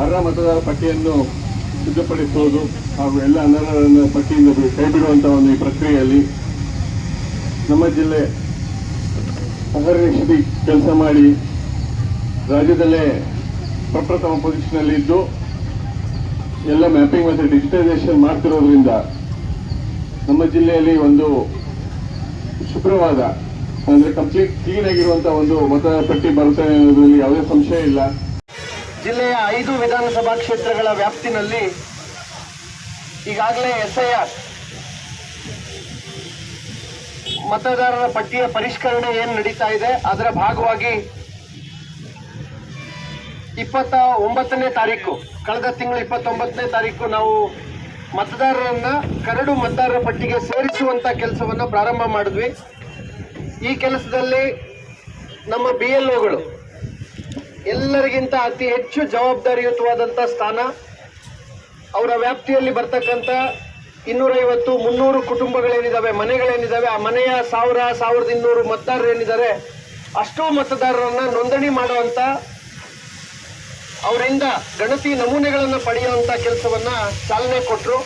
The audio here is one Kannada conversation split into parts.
ಅರ್ಹ ಮತದಾರ ಪಟ್ಟಿಯನ್ನು ಸಿದ್ಧಪಡಿಸುವುದು ಹಾಗೂ ಎಲ್ಲ ಅನರ್ಹರನ್ನು ಪಟ್ಟಿಯಿಂದ ಕೈಬಿಡುವಂತಹ ಒಂದು ಈ ಪ್ರಕ್ರಿಯೆಯಲ್ಲಿ ನಮ್ಮ ಜಿಲ್ಲೆ ಅಹರ್ನಿಶಿ ಕೆಲಸ ಮಾಡಿ ರಾಜ್ಯದಲ್ಲೇ ಪ್ರಪ್ರಥಮ ಪೊಸಿಷನ್ನಲ್ಲಿದ್ದು ಎಲ್ಲ ಮ್ಯಾಪಿಂಗ್ ಮತ್ತು ಡಿಜಿಟೈಸೇಷನ್ ಮಾಡ್ತಿರೋದ್ರಿಂದ ನಮ್ಮ ಜಿಲ್ಲೆಯಲ್ಲಿ ಒಂದು ಶುಭ್ರವಾದ ಅಂದರೆ ಕಂಪ್ಲೀಟ್ ಕ್ಲೀನ್ ಆಗಿರುವಂತಹ ಒಂದು ಮತದಾರ ಪಟ್ಟಿ ಬರುತ್ತದೆ ಅನ್ನೋದ್ರಲ್ಲಿ ಯಾವುದೇ ಸಂಶಯ ಇಲ್ಲ. ಜಿಲ್ಲೆಯ 5 ವಿಧಾನಸಭಾ ಕ್ಷೇತ್ರಗಳ ವ್ಯಾಪ್ತಿನಲ್ಲಿ ಈಗಾಗಲೇ SIR ಮತದಾರರ ಪಟ್ಟಿಯ ಪರಿಷ್ಕರಣೆ ಏನು ನಡೀತಾ ಇದೆ ಅದರ ಭಾಗವಾಗಿ 29ನೇ ತಾರೀಕು ಕಳೆದ ತಿಂಗಳು 29ನೇ ತಾರೀಕು ನಾವು ಮತದಾರರನ್ನ ಕರಡು ಮತದಾರರ ಪಟ್ಟಿಗೆ ಸೇರಿಸುವಂತ ಕೆಲಸವನ್ನ ಪ್ರಾರಂಭ ಮಾಡಿದ್ವಿ. ಈ ಕೆಲಸದಲ್ಲಿ ನಮ್ಮ BLOಗಳು ಎಲ್ಲರಿಗಿಂತ ಅತಿ ಹೆಚ್ಚು ಜವಾಬ್ದಾರಿಯುತವಾದಂಥ ಸ್ಥಾನ. ಅವರ ವ್ಯಾಪ್ತಿಯಲ್ಲಿ ಬರ್ತಕ್ಕಂಥ 250-300 ಕುಟುಂಬಗಳೇನಿದ್ದಾವೆ, ಮನೆಗಳೇನಿದ್ದಾವೆ, ಆ ಮನೆಯ 1000-1200 ಮತದಾರರು ಏನಿದ್ದಾರೆ ಅಷ್ಟೋ ಮತದಾರರನ್ನ ನೋಂದಣಿ ಮಾಡುವಂತ ಅವರಿಂದ ಗಣತಿ ನಮೂನೆಗಳನ್ನು ಪಡೆಯುವಂತ ಕೆಲಸವನ್ನ ಚಾಲನೆ ಕೊಟ್ಟರು.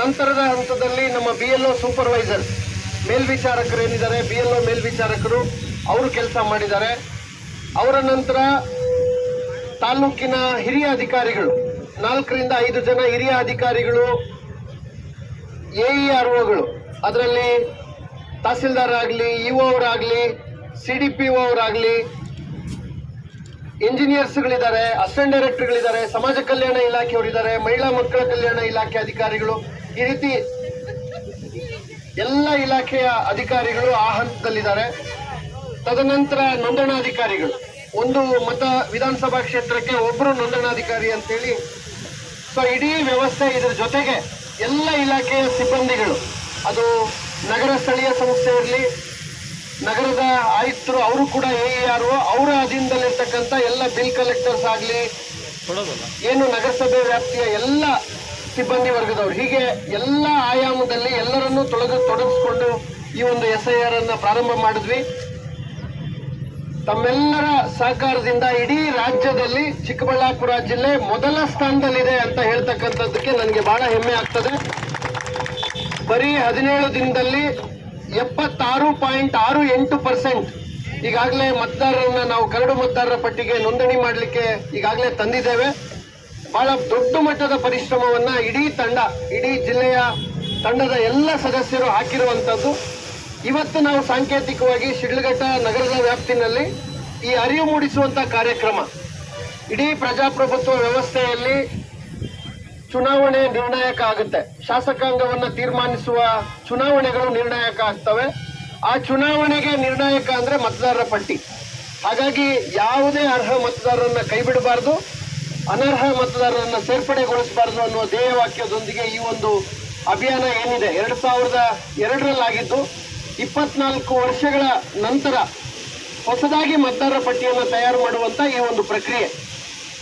ನಂತರದ ಹಂತದಲ್ಲಿ ನಮ್ಮ BLO ಸೂಪರ್ವೈಸರ್ ಮೇಲ್ವಿಚಾರಕರು ಏನಿದ್ದಾರೆ, BLO ಮೇಲ್ವಿಚಾರಕರು ಅವರು ಕೆಲಸ ಮಾಡಿದ್ದಾರೆ. ಅವರ ನಂತರ ತಾಲೂಕಿನ ಹಿರಿಯ ಅಧಿಕಾರಿಗಳು 4ರಿಂದ 5 ಜನ ಹಿರಿಯ ಅಧಿಕಾರಿಗಳು, AEROಗಳು, ಅದರಲ್ಲಿ ತಹಸೀಲ್ದಾರ್ ಆಗಲಿ, EO ಅವರಾಗಲಿ, CDPO ಅವರಾಗಲಿ, ಇಂಜಿನಿಯರ್ಸ್ಗಳಿದ್ದಾರೆ, ಅಸಿಸ್ಟೆಂಟ್ ಡೈರೆಕ್ಟರ್ಗಳಿದ್ದಾರೆ, ಸಮಾಜ ಕಲ್ಯಾಣ ಇಲಾಖೆಯವರಿದ್ದಾರೆ, ಮಹಿಳಾ ಮಕ್ಕಳ ಕಲ್ಯಾಣ ಇಲಾಖೆ ಅಧಿಕಾರಿಗಳು, ಈ ರೀತಿ ಎಲ್ಲ ಇಲಾಖೆಯ ಅಧಿಕಾರಿಗಳು ಆ ಹಂತದಲ್ಲಿದ್ದಾರೆ. ತದನಂತರ ನೋಂದಣಾಧಿಕಾರಿಗಳು, ಒಂದು ವಿಧಾನಸಭಾ ಕ್ಷೇತ್ರಕ್ಕೆ ಒಬ್ಬರು ನೋಂದಣಾಧಿಕಾರಿ ಅಂತೇಳಿ. ಸೊ ಇಡೀ ವ್ಯವಸ್ಥೆ, ಇದರ ಜೊತೆಗೆ ಎಲ್ಲ ಇಲಾಖೆಯ ಸಿಬ್ಬಂದಿಗಳು, ಅದು ನಗರ ಸ್ಥಳೀಯ ಸಂಸ್ಥೆ ಇರಲಿ, ನಗರದ ಆಯುಕ್ತರು, ಅವರು ಕೂಡ AERO, ಅವರ ಅಧೀನದಲ್ಲಿರ್ತಕ್ಕಂಥ ಎಲ್ಲ ಬಿಲ್ ಕಲೆಕ್ಟರ್ಸ್ ಆಗಲಿ, ಏನು ನಗರಸಭೆ ವ್ಯಾಪ್ತಿಯ ಎಲ್ಲ ಸಿಬ್ಬಂದಿ ವರ್ಗದವರು, ಹೀಗೆ ಎಲ್ಲ ಆಯಾಮದಲ್ಲಿ ಎಲ್ಲರನ್ನೂ ತೊಡಗಿಸ್ಕೊಂಡು ಈ ಒಂದು SIR ಅನ್ನ ಪ್ರಾರಂಭ ಮಾಡಿದ್ವಿ. ತಮ್ಮೆಲ್ಲರ ಸಹಕಾರದಿಂದ ಇಡೀ ರಾಜ್ಯದಲ್ಲಿ ಚಿಕ್ಕಬಳ್ಳಾಪುರ ಜಿಲ್ಲೆ ಮೊದಲ ಸ್ಥಾನದಲ್ಲಿದೆ ಅಂತ ಹೇಳ್ತಕ್ಕಂಥದ್ದಕ್ಕೆ ನನಗೆ ಬಹಳ ಹೆಮ್ಮೆ ಆಗ್ತದೆ. ಬರೀ 17 ದಿನದಲ್ಲಿ 76.68% ಈಗಾಗಲೇ ಮತದಾರರನ್ನ ನಾವು ಕರಡು ಮತದಾರರ ಪಟ್ಟಿಗೆ ನೋಂದಣಿ ಮಾಡಲಿಕ್ಕೆ ಈಗಾಗಲೇ ತಂದಿದ್ದೇವೆ. ಬಹಳ ದೊಡ್ಡ ಮಟ್ಟದ ಪರಿಶ್ರಮವನ್ನ ಇಡೀ ಜಿಲ್ಲೆಯ ತಂಡದ ಎಲ್ಲ ಸದಸ್ಯರು ಹಾಕಿರುವಂತದ್ದು. ಇವತ್ತು ನಾವು ಸಾಂಕೇತಿಕವಾಗಿ ಶಿಡ್ಲಘಟ್ಟ ನಗರದ ವ್ಯಾಪ್ತಿನಲ್ಲಿ ಈ ಅರಿವು ಮೂಡಿಸುವಂತ ಕಾರ್ಯಕ್ರಮ, ಇಡೀ ಪ್ರಜಾಪ್ರಭುತ್ವ ವ್ಯವಸ್ಥೆಯಲ್ಲಿ ಚುನಾವಣೆ ನಿರ್ಣಾಯಕ ಆಗುತ್ತೆ. ಶಾಸಕಾಂಗವನ್ನು ತೀರ್ಮಾನಿಸುವ ಚುನಾವಣೆಗಳು ನಿರ್ಣಾಯಕ ಆಗ್ತವೆ. ಆ ಚುನಾವಣೆಗೆ ನಿರ್ಣಾಯಕ ಅಂದ್ರೆ ಮತದಾರರ ಪಟ್ಟಿ. ಹಾಗಾಗಿ ಯಾವುದೇ ಅರ್ಹ ಮತದಾರರನ್ನ ಕೈಬಿಡಬಾರದು, ಅನರ್ಹ ಮತದಾರರನ್ನ ಸೇರ್ಪಡೆಗೊಳಿಸಬಾರದು ಅನ್ನುವ ಧ್ಯೇಯವಾಕ್ಯದೊಂದಿಗೆ ಈ ಒಂದು ಅಭಿಯಾನ ಏನಿದೆ 2002ರಲ್ಲಾಗಿದ್ದು 24 ವರ್ಷಗಳ ನಂತರ ಹೊಸದಾಗಿ ಮತದಾರರ ಪಟ್ಟಿಯನ್ನು ತಯಾರು ಮಾಡುವಂತ ಈ ಒಂದು ಪ್ರಕ್ರಿಯೆ,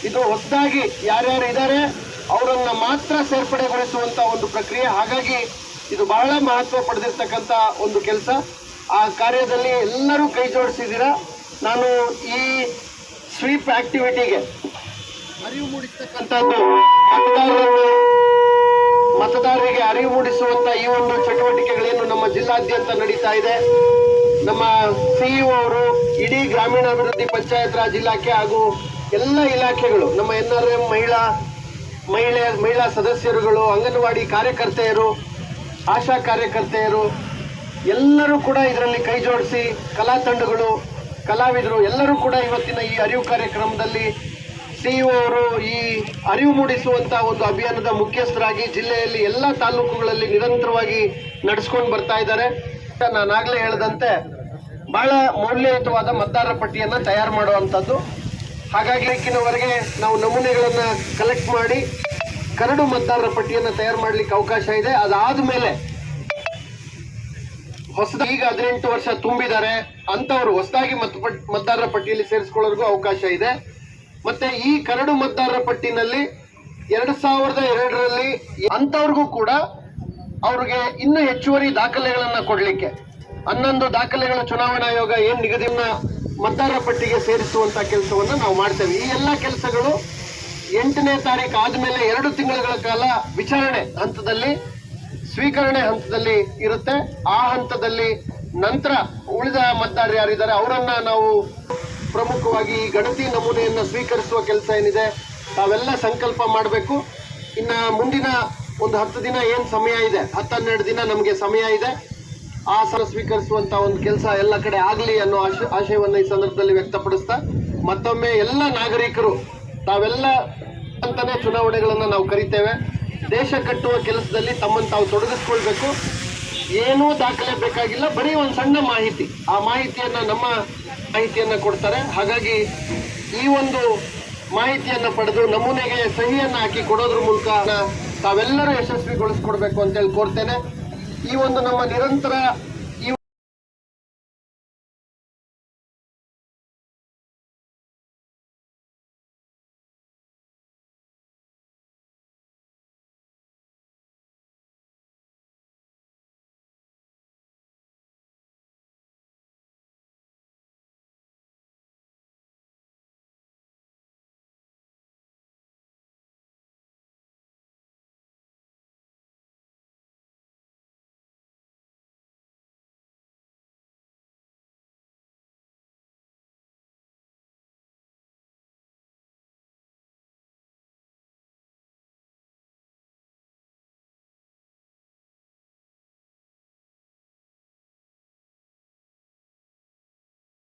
ಇದು ಹೊಸದಾಗಿ ಯಾರ್ಯಾರು ಇದ್ದಾರೆ ಅವರನ್ನ ಮಾತ್ರ ಸೇರ್ಪಡೆಗೊಳಿಸುವಂತ ಒಂದು ಪ್ರಕ್ರಿಯೆ. ಹಾಗಾಗಿ ಇದು ಬಹಳ ಮಹತ್ವ ಪಡೆದಿರ್ತಕ್ಕಂಥ ಒಂದು ಕೆಲಸ. ಆ ಕಾರ್ಯದಲ್ಲಿ ಎಲ್ಲರೂ ಕೈ ಜೋಡಿಸಿದ್ದೀರಾ. ನಾನು ಈ ಸ್ವೀಪ್ ಆಕ್ಟಿವಿಟಿಗೆ ಅರಿವು ಮೂಡಿಸ್ತಕ್ಕಂಥದ್ದು, ಮತದಾರರಿಗೆ ಅರಿವು ಮೂಡಿಸುವಂತ ಈ ಒಂದು ಚಟುವಟಿಕೆಗಳೇನು ನಮ್ಮ ಜಿಲ್ಲಾದ್ಯಂತ ನಡೀತಾ ಇದೆ, ನಮ್ಮ CEO ಅವರು, ಇಡೀ ಗ್ರಾಮೀಣಾಭಿವೃದ್ಧಿ ಪಂಚಾಯತ್ ರಾಜ್ ಇಲಾಖೆ ಹಾಗೂ ಎಲ್ಲ ಇಲಾಖೆಗಳು, ನಮ್ಮ NRM ಮಹಿಳಾ ಸದಸ್ಯರುಗಳು, ಅಂಗನವಾಡಿ ಕಾರ್ಯಕರ್ತೆಯರು, ಆಶಾ ಕಾರ್ಯಕರ್ತೆಯರು ಎಲ್ಲರೂ ಕೂಡ ಇದರಲ್ಲಿ ಕೈ ಜೋಡಿಸಿ, ಕಲಾ ತಂಡಗಳು, ಕಲಾವಿದರು ಎಲ್ಲರೂ ಕೂಡ ಇವತ್ತಿನ ಈ ಅರಿವು ಕಾರ್ಯಕ್ರಮದಲ್ಲಿ CEO ಅವರು ಈ ಅರಿವು ಮೂಡಿಸುವಂತ ಒಂದು ಅಭಿಯಾನದ ಮುಖ್ಯಸ್ಥರಾಗಿ ಜಿಲ್ಲೆಯಲ್ಲಿ ಎಲ್ಲ ತಾಲೂಕುಗಳಲ್ಲಿ ನಿರಂತರವಾಗಿ ನಡೆಸ್ಕೊಂಡು ಬರ್ತಾ ಇದ್ದಾರೆ. ನಾನಾಗಲೇ ಹೇಳಿದಂತೆ ಬಹಳ ಮೌಲ್ಯಯುತವಾದ ಮತದಾರರ ಪಟ್ಟಿಯನ್ನ ತಯಾರು ಮಾಡುವಂಥದ್ದು. ಹಾಗಾಗಿ ಈಗಿನವರೆಗೆ ನಾವು ನಮೂನೆಗಳನ್ನ ಕಲೆಕ್ಟ್ ಮಾಡಿ ಕರಡು ಮತದಾರರ ಪಟ್ಟಿಯನ್ನು ತಯಾರು ಮಾಡಲಿಕ್ಕೆ ಅವಕಾಶ ಇದೆ. ಅದಾದ ಮೇಲೆ ಹೊಸದಾಗಿ ಈಗ 18 ವರ್ಷ ತುಂಬಿದ್ದಾರೆ ಅಂತವರು ಹೊಸದಾಗಿ ಮತದಾರರ ಪಟ್ಟಿಯಲ್ಲಿ ಸೇರಿಸಿಕೊಳ್ಳೋರಿಗೂ ಅವಕಾಶ ಇದೆ. ಮತ್ತೆ ಈ ಕರಡು ಮತದಾರರ ಪಟ್ಟಿನಲ್ಲಿ 2002ರಲ್ಲಿ ಅಂತವ್ರಿಗೂ ಕೂಡ ಅವ್ರಿಗೆ ಇನ್ನೂ ಹೆಚ್ಚುವರಿ ದಾಖಲೆಗಳನ್ನ ಕೊಡ್ಲಿಕ್ಕೆ 11 ದಾಖಲೆಗಳ ಚುನಾವಣಾ ಆಯೋಗ ಏನ್ ನಿಗದಿಯನ್ನ ಮತದಾರರ ಪಟ್ಟಿಗೆ ಸೇರಿಸುವಂತ ಕೆಲಸವನ್ನ ನಾವು ಮಾಡ್ತೇವೆ. ಈ ಎಲ್ಲ ಕೆಲಸಗಳು 8ನೇ ತಾರೀಕು ಆದ್ಮೇಲೆ 2 ತಿಂಗಳ ಕಾಲ ವಿಚಾರಣೆ ಹಂತದಲ್ಲಿ, ಸ್ವೀಕರಣೆ ಹಂತದಲ್ಲಿ ಇರುತ್ತೆ. ಆ ಹಂತದಲ್ಲಿ ನಂತರ ಉಳಿದ ಮತದಾರರು ಯಾರಿದ್ದಾರೆ ಅವರನ್ನ ನಾವು ಪ್ರಮುಖವಾಗಿ ಈ ಗಣತಿ ನಮೂನೆಯನ್ನ ಸ್ವೀಕರಿಸುವ ಕೆಲಸ ಏನಿದೆ ತಾವೆಲ್ಲ ಸಂಕಲ್ಪ ಮಾಡಬೇಕು. ಇನ್ನ ಮುಂದಿನ ಒಂದು 10 ದಿನ ಏನ್ ಸಮಯ ಇದೆ, 10-12 ದಿನ ನಮಗೆ ಸಮಯ ಇದೆ. ಆ ಸ್ವೀಕರಿಸುವಂತ ಒಂದು ಕೆಲಸ ಎಲ್ಲ ಕಡೆ ಆಗ್ಲಿ ಅನ್ನೋ ಆಶಯವನ್ನ ಈ ಸಂದರ್ಭದಲ್ಲಿ ವ್ಯಕ್ತಪಡಿಸ್ತಾ, ಮತ್ತೊಮ್ಮೆ ಎಲ್ಲ ನಾಗರಿಕರು ತಾವೆಲ್ಲ ಅಂತಾನೆ ಚುನಾವಣೆಗಳನ್ನ ನಾವು ಕರಿತೇವೆ. ದೇಶ ಕಟ್ಟುವ ಕೆಲಸದಲ್ಲಿ ತಮ್ಮನ್ನು ತಾವು ತೊಡಗಿಸ್ಕೊಳ್ಬೇಕು. ಏನೂ ದಾಖಲೆ ಬೇಕಾಗಿಲ್ಲ, ಬರೀ ಒಂದು ಸಣ್ಣ ಮಾಹಿತಿ, ಆ ಮಾಹಿತಿಯನ್ನ ನಮ್ಮ ಮಾಹಿತಿಯನ್ನ ಕೊಡ್ತಾರೆ. ಹಾಗಾಗಿ ಈ ಒಂದು ಮಾಹಿತಿಯನ್ನ ಪಡೆದು ನಮೂನೆಗೆ ಸಹಿಯನ್ನ ಹಾಕಿ ಕೊಡೋದ್ರ ಮೂಲಕ ತಾವೆಲ್ಲರೂ ಯಶಸ್ವಿಗೊಳಿಸ್ಕೊಡ್ಬೇಕು ಅಂತೇಳಿ ಕೋರ್ತೇನೆ. ಈ ಒಂದು ನಮ್ಮ ನಿರಂತರ